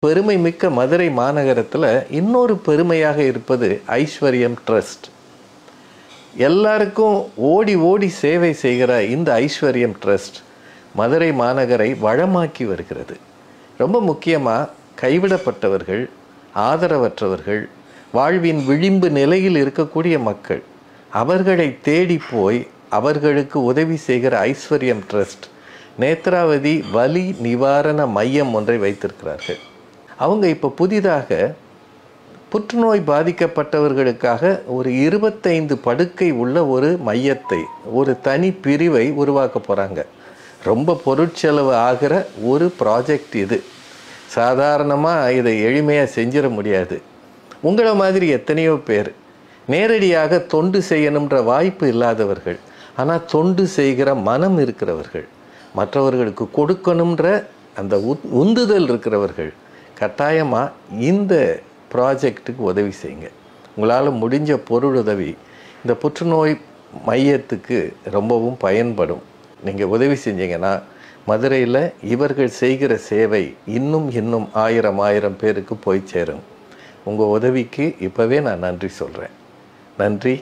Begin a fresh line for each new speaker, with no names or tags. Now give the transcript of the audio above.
பெருமை மிக்க மதுரை மாநகரத்தில் இன்னொரு பெருமையாக இருப்பது ஐஸ்வர்யம் ட்ரஸ்ட். எல்லாருக்கும் ஓடி ஓடி சேவை செய்கிற இந்த ஐஸ்வர்யம் ட்ரஸ்ட் மதுரை மாநகரை வளமாக்கி வருகிறது. ரொம்ப முக்கியமாக கைவிடப்பட்டவர்கள், ஆதரவற்றவர்கள், வாழ்வின் விளிம்பு நிலையில் இருக்கக்கூடிய மக்கள், அவர்களை தேடி போய் அவர்களுக்கு உதவி செய்கிற ஐஸ்வர்யம் ட்ரஸ்ட் நேத்ராவதி வலி நிவாரண மையம் ஒன்றை வைத்திருக்கிறார்கள். அவங்க இப்போ புதிதாக புற்றுநோய் பாதிக்கப்பட்டவர்களுக்காக ஒரு 25 படுக்கை உள்ள ஒரு மையத்தை, ஒரு தனி பிரிவை உருவாக்க போகிறாங்க. ரொம்ப பொருட்செலவு ஆகிற ஒரு ப்ராஜெக்ட் இது. சாதாரணமாக இதை எளிமையாக செஞ்சிட முடியாது. உங்களை மாதிரி எத்தனையோ பேர் நேரடியாக தொண்டு செய்யணுன்ற வாய்ப்பு இல்லாதவர்கள், ஆனால் தொண்டு செய்கிற மனம் இருக்கிறவர்கள், மற்றவர்களுக்கு கொடுக்கணுன்ற அந்த உந்துதல் இருக்கிறவர்கள் கட்டாயமாக இந்த ப்ராஜெக்டுக்கு உதவி செய்யுங்க. உங்களால் முடிஞ்ச பொருளுதவி இந்த புற்றுநோய் மையத்துக்கு ரொம்பவும் பயன்படும். நீங்கள் உதவி செஞ்சீங்கன்னா மதுரையில் இவர்கள் செய்கிற சேவை இன்னும் ஆயிரம் பேருக்கு போய் சேரும். உங்கள் உதவிக்கு இப்போவே நான் நன்றி சொல்கிறேன். நன்றி.